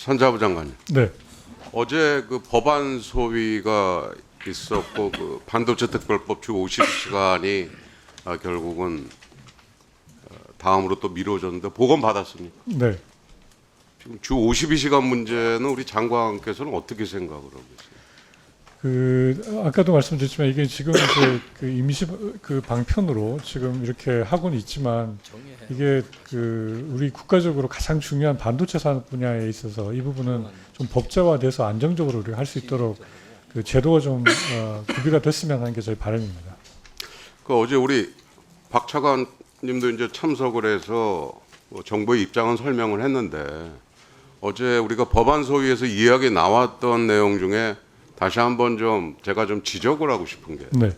산자부 장관님. 네. 어제 그 법안 소위가 있었고 그 반도체 특별법 주 50시간이 결국은 다음으로 또 미뤄졌는데 보건 받았습니까? 네. 지금 주 52시간 문제는 우리 장관께서는 어떻게 생각을 하고 계세요? 아까도 말씀드렸지만 이게 지금 이제 그 임시 그 방편으로 지금 이렇게 하고는 있지만 이게 그 우리 국가적으로 가장 중요한 반도체 산업 분야에 있어서 이 부분은 좀 법제화돼서 안정적으로 우리가 할 수 있도록 그 제도가 좀 구비가 됐으면 하는 게 저희 바람입니다. 그 어제 우리 박 차관님도 이제 참석을 해서 정부의 입장은 설명을 했는데 어제 우리가 법안 소위에서 이야기 나왔던 내용 중에 다시 한번 좀 제가 좀 지적을 하고 싶은 게 네.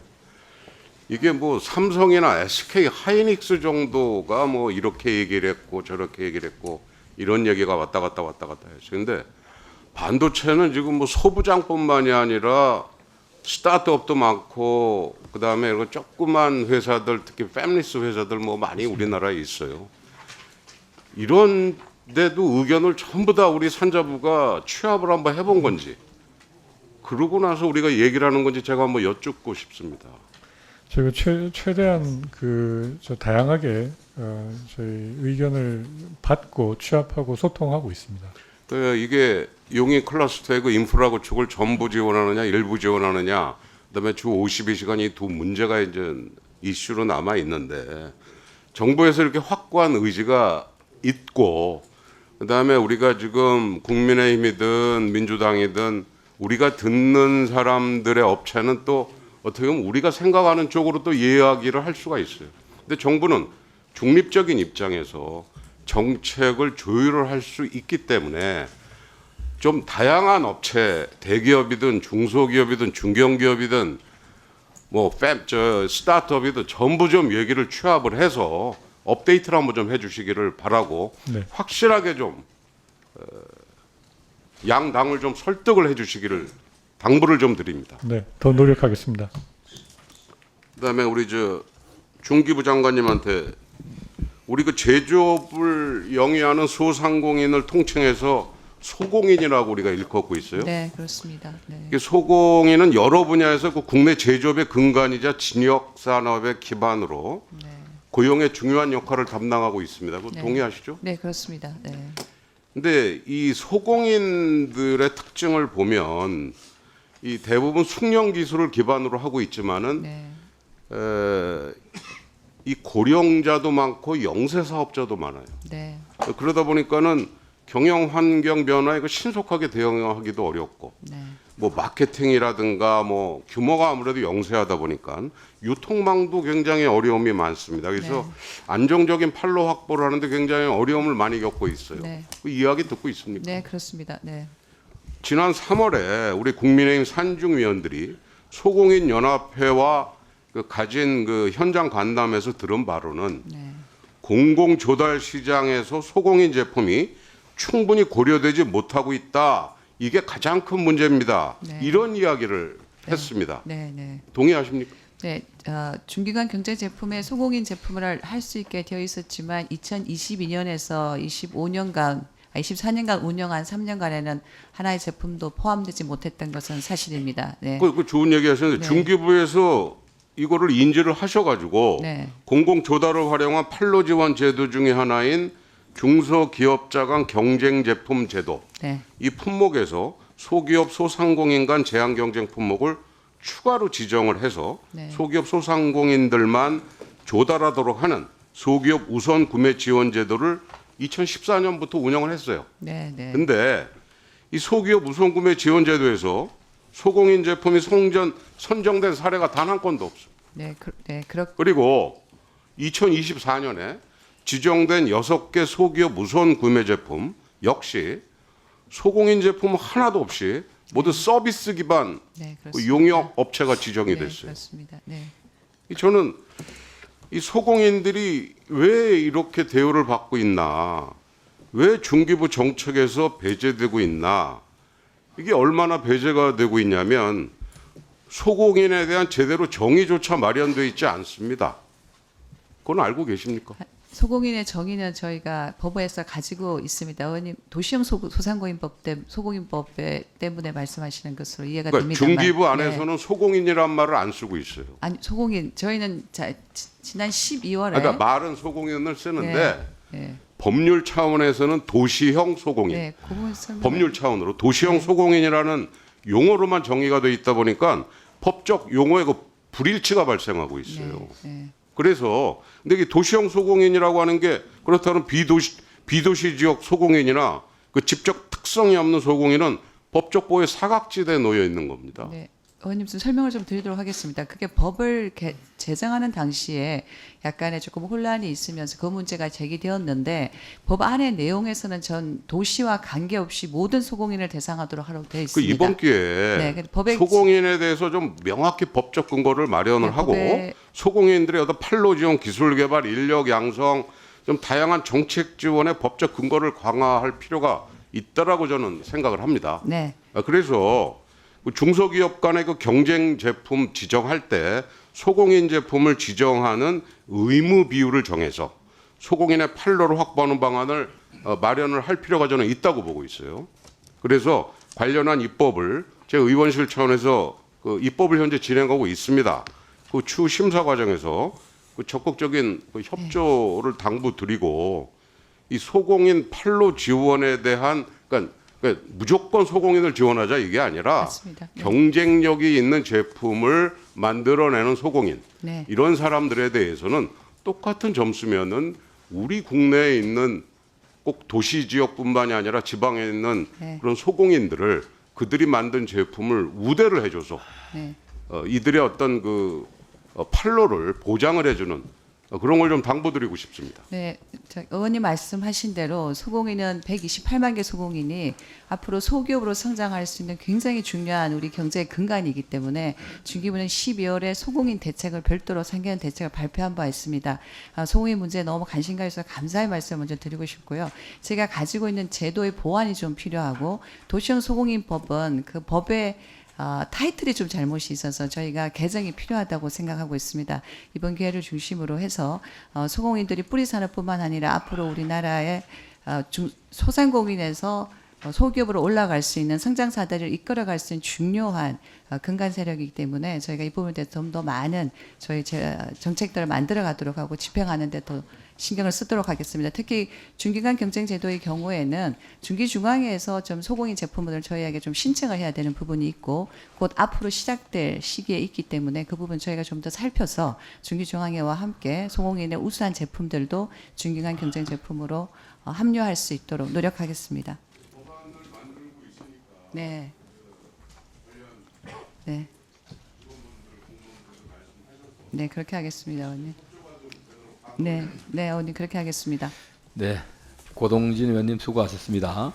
이게 뭐 삼성이나 SK 하이닉스 정도가 뭐 이렇게 얘기를 했고 저렇게 얘기를 했고 이런 얘기가 왔다 갔다 했어요. 근데 반도체는 지금 뭐 소부장뿐만이 아니라 스타트업도 많고 그다음에 이런 조그만 회사들 특히 패밀리스 회사들 뭐 많이 우리나라에 있어요. 이런데도 의견을 전부 다 우리 산자부가 취합을 한번 해본 건지 그러고 나서 우리가 얘기를 하는 건지 제가 한번 여쭙고 싶습니다. 저희가 최대한 저 다양하게 저희 의견을 받고 취합하고 소통하고 있습니다. 이게 용인 클러스터의 그 인프라 구축을 전부 지원하느냐 일부 지원하느냐 그다음에 주 52시간이 두 문제가 이제 이슈로 남아 있는데 정부에서 이렇게 확고한 의지가 있고 그다음에 우리가 지금 국민의힘이든 민주당이든 우리가 듣는 사람들의 업체는 또 어떻게 보면 우리가 생각하는 쪽으로 또 이야기를 할 수가 있어요. 근데 정부는 중립적인 입장에서 정책을 조율을 할 수 있기 때문에 좀 다양한 업체, 대기업이든 중소기업이든 중견기업이든 뭐 스타트업이든 전부 좀 얘기를 취합을 해서 업데이트를 한번 좀 해주시기를 바라고 네. 확실하게 좀 양당을 좀 설득을 해주시기를 당부를 좀 드립니다. 네. 더 노력하겠습니다. 그다음에 우리 중기부 장관님한테 우리 그 제조업을 영위하는 소상공인을 통칭해서 소공인이라고 우리가 일컫고 있어요. 네, 그렇습니다. 네. 이게 소공인은 여러 분야에서 그 국내 제조업의 근간이자 진역 산업의 기반으로 네. 고용의 중요한 역할을 담당하고 있습니다. 그거 네. 동의하시죠? 네, 그렇습니다. 네. 근데 이 소공인들의 특징을 보면 이 대부분 숙련 기술을 기반으로 하고 있지만은 네. 이 고령자도 많고 영세 사업자도 많아요. 네. 그러다 보니까는 경영 환경 변화에 신속하게 대응하기도 어렵고 네. 뭐 마케팅이라든가 뭐 규모가 아무래도 영세하다 보니까 유통망도 굉장히 어려움이 많습니다. 그래서 네. 안정적인 판로 확보를 하는데 굉장히 어려움을 많이 겪고 있어요. 네. 그 이야기 듣고 있습니까? 네, 그렇습니다. 네. 지난 3월에 우리 국민의힘 산중위원들이 소공인 연합회와 가진 그 현장 간담회에서 들은 바로는 네. 공공 조달 시장에서 소공인 제품이 충분히 고려되지 못하고 있다. 이게 가장 큰 문제입니다. 네. 이런 이야기를 했습니다. 네, 네. 동의하십니까? 네, 중기관 경제 제품에 소공인 제품을 할 수 있게 되어 있었지만 2022년에서 24년간 운영한 3년간에는 하나의 제품도 포함되지 못했던 것은 사실입니다. 네. 그 좋은 얘기 하셨는데 네. 중기부에서 이거를 인지를 하셔가지고 네. 공공 조달을 활용한 판로 지원 제도 중에 하나인 중소기업자 간 경쟁 제품 제도 네. 이 품목에서 소기업 소상공인 간 제한 경쟁 품목을 추가로 지정을 해서 네. 소기업 소상공인들만 조달하도록 하는 소기업 우선 구매 지원 제도를 2014년부터 운영을 했어요. 네, 네. 근데 이 소기업 우선 구매 지원 제도에서 소공인 제품이 선정된 사례가 단 한 건도 없어요. 네, 그리고 2024년에 지정된 6개 소기업 우선 구매 제품 역시 소공인 제품 하나도 없이 모두 서비스 기반 네, 그 그렇습니다. 용역 업체가 지정이 네, 됐어요. 그렇습니다. 네. 저는 이 소공인들이 왜 이렇게 대우를 받고 있나, 왜 중기부 정책에서 배제되고 있나, 이게 얼마나 배제가 되고 있냐면 소공인에 대한 제대로 정의조차 마련되어 있지 않습니다. 그건 알고 계십니까? 소공인의 정의는 저희가 법원에서 가지고 있습니다. 의원님 도시형 소상공인법 소공인법 때문에 말씀하시는 것으로 이해가 그러니까 됩니다만. 중기부 네. 안에서는 소공인이란 말을 안 쓰고 있어요. 아니 소공인 저희는 지난 12월에 그러니까 말은 소공인을 쓰는데 네. 법률 차원에서는 도시형 소공인. 네, 그 부분 설명. 법률 차원으로 도시형 소공인이라는 용어로만 정의가 돼 있다 보니까 법적 용어의 그 불일치가 발생하고 있어요. 네. 그래서 근데 이게 도시형 소공인이라고 하는 게 그렇다면 비도시 지역 소공인이나 그 집적 특성이 없는 소공인은 법적 보호의 사각지대에 놓여 있는 겁니다. 네. 의원님 좀 설명을 좀 드리도록 하겠습니다. 그게 법을 제정하는 당시에 약간의 조금 혼란이 있으면서 그 문제가 제기되었는데 법 안의 내용에서는 전 도시와 관계없이 모든 소공인을 대상하도록 하도록 되어 그 있습니다. 이번 기회에 네, 근데 법에 소공인에 대해서 좀 명확히 법적 근거를 마련을 네, 하고 법에- 소공인들의 어떤 판로 지원, 기술 개발, 인력 양성, 좀 다양한 정책 지원의 법적 근거를 강화할 필요가 있다라고 저는 생각을 합니다. 네. 그래서 그 중소기업 간의 그 경쟁 제품 지정할 때 소공인 제품을 지정하는 의무 비율을 정해서 소공인의 판로를 확보하는 방안을 마련을 할 필요가 저는 있다고 보고 있어요. 그래서 관련한 입법을 제 의원실 차원에서 그 입법을 현재 진행하고 있습니다. 그 추후 심사 과정에서 그 적극적인 그 협조를 당부드리고 이 소공인 판로 지원에 대한 그러니까 무조건 소공인을 지원하자 이게 아니라 맞습니다. 네. 경쟁력이 있는 제품을 만들어내는 소공인 네. 이런 사람들에 대해서는 똑같은 점수면은 우리 국내에 있는 꼭 도시 지역뿐만이 아니라 지방에 있는 네. 그런 소공인들을 그들이 만든 제품을 우대를 해줘서 네. 이들의 어떤 그 판로를 보장을 해주는 그런 걸 좀 당부드리고 싶습니다. 네, 의원님 말씀하신 대로 소공인은 128만 개 소공인이 앞으로 소기업으로 성장할 수 있는 굉장히 중요한 우리 경제의 근간이기 때문에 중기부는 12월에 소공인 대책을 별도로 상기한 대책을 발표한 바 있습니다. 소공인 문제에 너무 관심 가져서 감사의 말씀 먼저 드리고 싶고요. 제가 가지고 있는 제도의 보완이 좀 필요하고 도시형 소공인법은 그 법의 타이틀이 좀 잘못이 있어서 저희가 개정이 필요하다고 생각하고 있습니다. 이번 기회를 중심으로 해서 소공인들이 뿌리산업뿐만 아니라 앞으로 우리나라의 소상공인에서 소기업으로 올라갈 수 있는 성장사들을 이끌어갈 수 있는 중요한 근간 세력이기 때문에 저희가 이 부분에 대해서 좀 더 많은 저희 정책들을 만들어 가도록 하고 집행하는 데 더 신경을 쓰도록 하겠습니다. 특히 중기간 경쟁 제도의 경우에는 중기중앙회에서 좀 소공인 제품을 저희에게 좀 신청을 해야 되는 부분이 있고 곧 앞으로 시작될 시기에 있기 때문에 그 부분 저희가 좀 더 살펴서 중기중앙회와 함께 소공인의 우수한 제품들도 중기간 경쟁 제품으로 합류할 수 있도록 노력하겠습니다. 네. 네. 네, 그렇게 하겠습니다, 의원님. 네, 네, 의원님 그렇게 하겠습니다. 네, 고동진 의원님 수고하셨습니다.